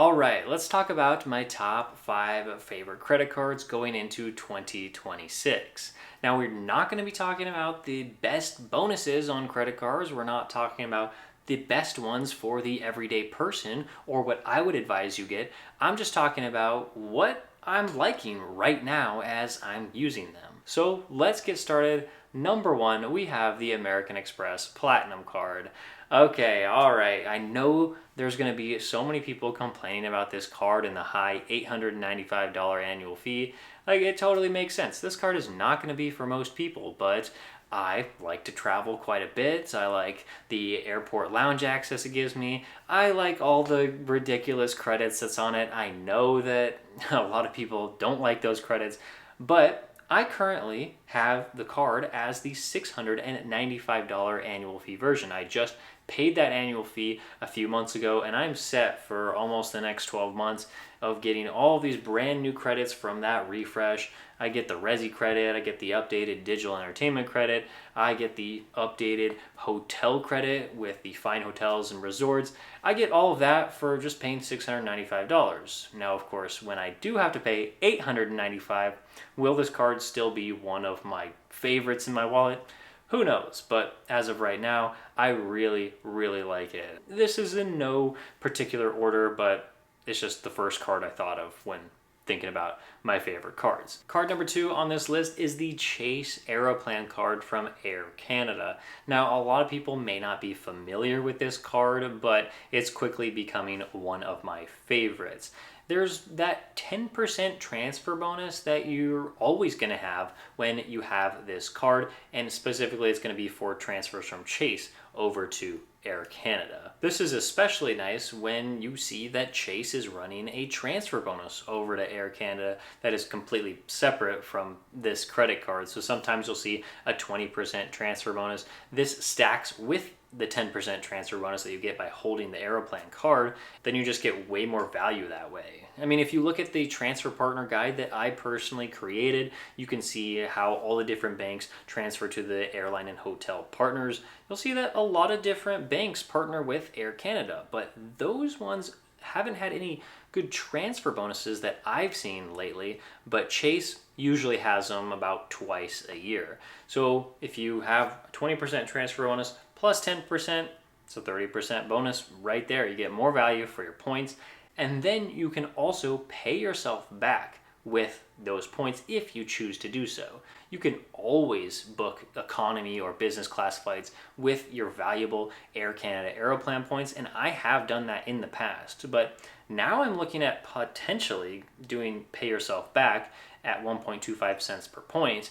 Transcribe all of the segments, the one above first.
All right, let's talk about my top 5 favorite credit cards going into 2026. Now, we're not going to be talking about the best bonuses on credit cards. We're not talking about the best ones for the everyday person or what I would advise you get. I'm just talking about what I'm liking right now as I'm using them. So let's get started. Number one, we have the American Express Platinum Card. Okay, all right. I know there's going to be so many people complaining about this card and the high $895 annual fee. Like, it totally makes sense. This card is not going to be for most people, but I like to travel quite a bit. I like the airport lounge access it gives me. I like all the ridiculous credits that's on it. I know that a lot of people don't like those credits, but I currently have the card as the $695 annual fee version. I just paid that annual fee a few months ago, and I'm set for almost the next 12 months of getting all of these brand new credits from that refresh. I get the Resi credit, I get the updated digital entertainment credit, I get the updated hotel credit with the fine hotels and resorts. I get all of that for just paying $695. Now, of course, when I do have to pay $895, will this card still be one of my favorites in my wallet? Who knows? But as of right now, I really, really like it. This is in no particular order, but it's just the first card I thought of when thinking about my favorite cards. Card number 2 on this list is the Chase Aeroplan card from Air Canada. Now, a lot of people may not be familiar with this card, but it's quickly becoming one of my favorites. There's that 10% transfer bonus that you're always going to have when you have this card, and specifically it's going to be for transfers from Chase over to Air Canada. This is especially nice when you see that Chase is running a transfer bonus over to Air Canada that is completely separate from this credit card. So sometimes you'll see a 20% transfer bonus. This stacks with the 10% transfer bonus that you get by holding the Aeroplan card, then you just get way more value that way. I mean, if you look at the transfer partner guide that I personally created, you can see how all the different banks transfer to the airline and hotel partners. You'll see that a lot of different banks partner with Air Canada, but those ones haven't had any good transfer bonuses that I've seen lately, but Chase usually has them about twice a year. So if you have a 20% transfer bonus plus 10%, it's a 30% bonus right there. You get more value for your points, and then you can also pay yourself back with those points if you choose to do so. You can always book economy or business class flights with your valuable Air Canada Aeroplan points, and I have done that in the past. But now I'm looking at potentially doing pay yourself back at 1.25 cents per point,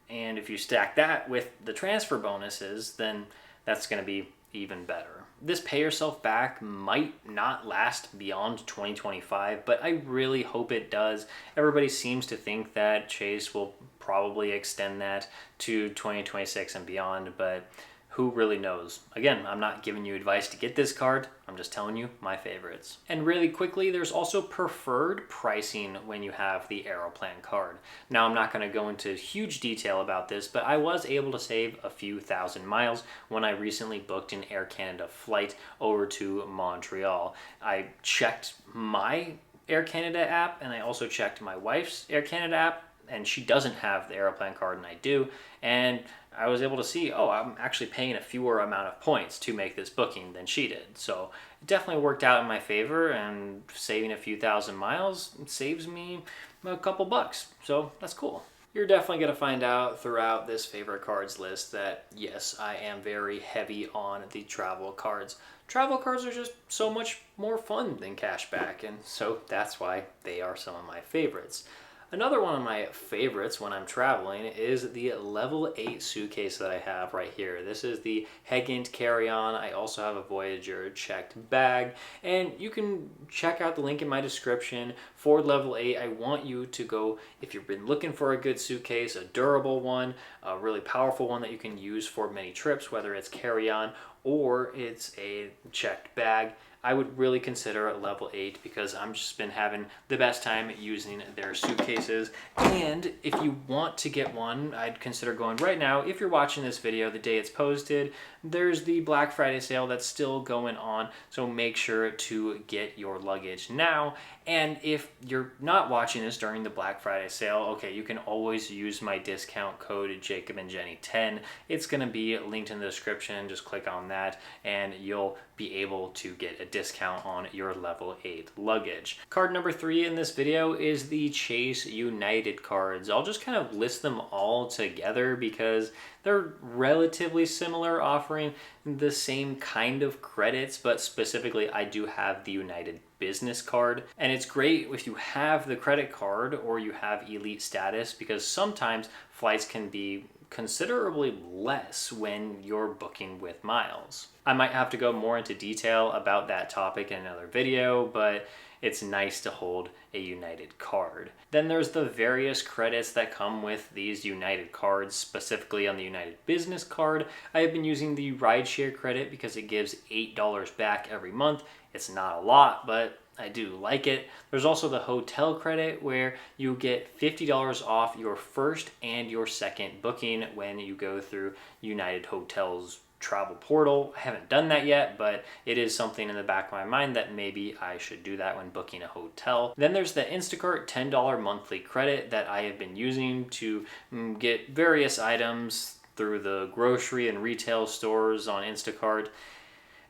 and if you stack that with the transfer bonuses, then that's going to be even better. This pay yourself back might not last beyond 2025, but I really hope it does. Everybody seems to think that Chase will probably extend that to 2026 and beyond, but who really knows? Again, I'm not giving you advice to get this card. I'm just telling you my favorites. And really quickly, there's also preferred pricing when you have the Aeroplan card. Now, I'm not going to go into huge detail about this, but I was able to save a few thousand miles when I recently booked an Air Canada flight over to Montreal. I checked my Air Canada app, and I also checked my wife's Air Canada app, and she doesn't have the Aeroplan card and I do, and I was able to see, oh, I'm actually paying a fewer amount of points to make this booking than she did. So it definitely worked out in my favor, and saving a few thousand miles saves me a couple bucks. So that's cool. You're definitely going to find out throughout this favorite cards list that, yes, I am very heavy on the travel cards. Travel cards are just so much more fun than cashback, and so that's why they are some of my favorites. Another one of my favorites when I'm traveling is the level 8 suitcase that I have right here. This is the Hegant carry-on. I also have a Voyager checked bag, and you can check out the link in my description for level 8. I want you to go, if you've been looking for a good suitcase, a durable one, a really powerful one that you can use for many trips, whether it's carry-on or it's a checked bag. I would really consider a level 8 because I'm just been having the best time using their suitcases. And if you want to get one, I'd consider going right now. If you're watching this video the day it's posted, there's the Black Friday sale that's still going on, so make sure to get your luggage now. And if you're not watching this during the Black Friday sale, okay, you can always use my discount code JacobandJenny10. It's going to be linked in the description. Just click on that and you'll be able to get a discount on your level 8 luggage. Card number 3 in this video is the Chase United cards. I'll just kind of list them all together because they're relatively similar, offering the same kind of credits, but specifically I do have the United Business card. And it's great if you have the credit card or you have elite status, because sometimes flights can be considerably less when you're booking with miles. I might have to go more into detail about that topic in another video, but it's nice to hold a United card. Then there's the various credits that come with these United cards. Specifically on the United Business card, I have been using the rideshare credit because it gives $8 back every month. It's not a lot, but I do like it. There's also the hotel credit where you get $50 off your first and your second booking when you go through United Hotels travel portal. I haven't done that yet, but it is something in the back of my mind that maybe I should do that when booking a hotel. Then there's the Instacart $10 monthly credit that I have been using to get various items through the grocery and retail stores on Instacart.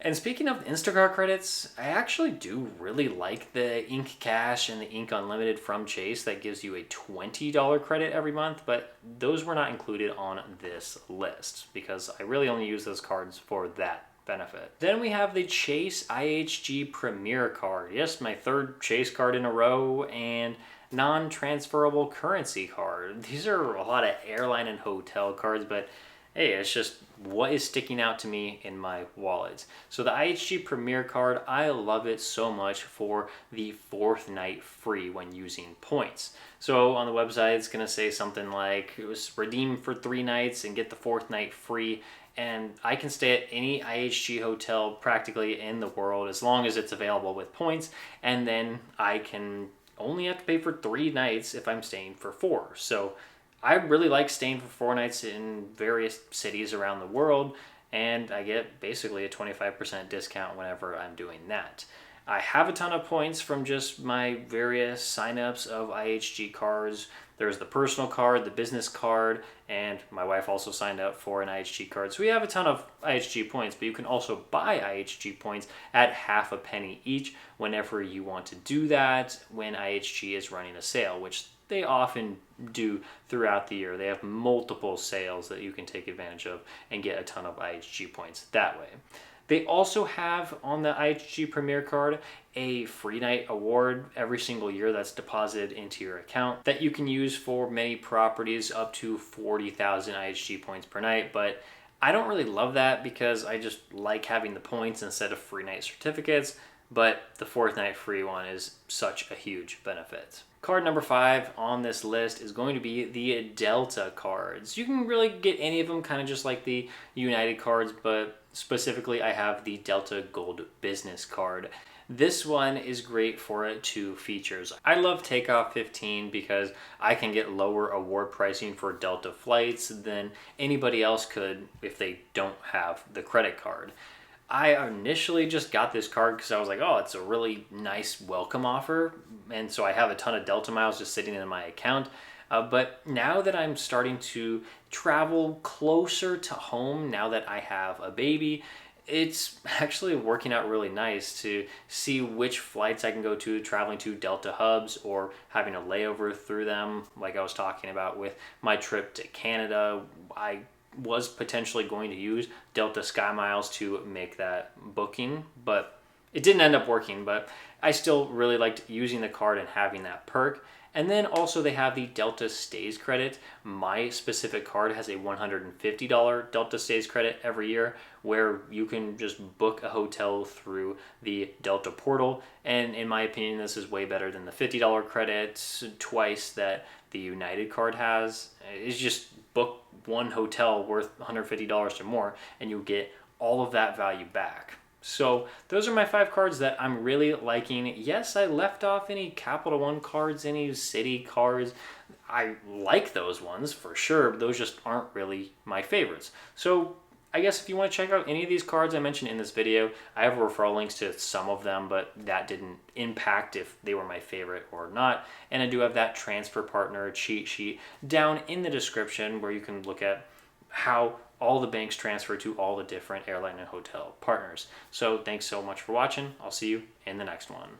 And speaking of Instacart credits, I actually do really like the Ink Cash and the Ink Unlimited from Chase that gives you a $20 credit every month, but those were not included on this list because I really only use those cards for that benefit. Then we have the Chase IHG Premier card. Yes, my third Chase card in a row, and non-transferable currency card. These are a lot of airline and hotel cards, but hey, it's just what is sticking out to me in my wallet. So the IHG Premier card, I love it so much for the 4th night free when using points. So on the website, it's going to say something like, it was redeem for 3 nights and get the 4th night free. And I can stay at any IHG hotel practically in the world as long as it's available with points. And then I can only have to pay for 3 nights if I'm staying for 4. So I really like staying for 4 nights in various cities around the world, and I get basically a 25% discount whenever I'm doing that. I have a ton of points from just my various signups of IHG cards. There's the personal card, the business card, and my wife also signed up for an IHG card. So we have a ton of IHG points, but you can also buy IHG points at half a penny each whenever you want to do that when IHG is running a sale, which they often do throughout the year. They have multiple sales that you can take advantage of and get a ton of IHG points that way. They also have on the IHG Premier card a free night award every single year that's deposited into your account that you can use for many properties up to 40,000 IHG points per night. But I don't really love that because I just like having the points instead of free night certificates. But the 4th night free one is such a huge benefit. Card number 5 on this list is going to be the Delta cards. You can really get any of them, kind of just like the United cards, but specifically I have the Delta Gold Business card. This one is great for 2 features. I love Takeoff 15 because I can get lower award pricing for Delta flights than anybody else could if they don't have the credit card. I initially just got this card because I was like, oh, it's a really nice welcome offer. And so I have a ton of Delta miles just sitting in my account. But now that I'm starting to travel closer to home, now that I have a baby, it's actually working out really nice to see which flights I can go to traveling to Delta hubs or having a layover through them. Like I was talking about with my trip to Canada, I was potentially going to use Delta Sky Miles to make that booking, but it didn't end up working. But I still really liked using the card and having that perk. And then also they have the Delta Stays credit. My specific card has a $150 Delta Stays credit every year where you can just book a hotel through the Delta portal. And in my opinion, this is way better than the $50 credit twice that the United card has. It's just book one hotel worth $150 or more and you'll get all of that value back. So those are my 5 cards that I'm really liking. Yes, I left off any Capital One cards, any Citi cards. I like those ones for sure, but those just aren't really my favorites. So I guess if you want to check out any of these cards I mentioned in this video, I have referral links to some of them, but that didn't impact if they were my favorite or not. And I do have that transfer partner cheat sheet down in the description where you can look at how all the banks transfer to all the different airline and hotel partners. So thanks so much for watching. I'll see you in the next one.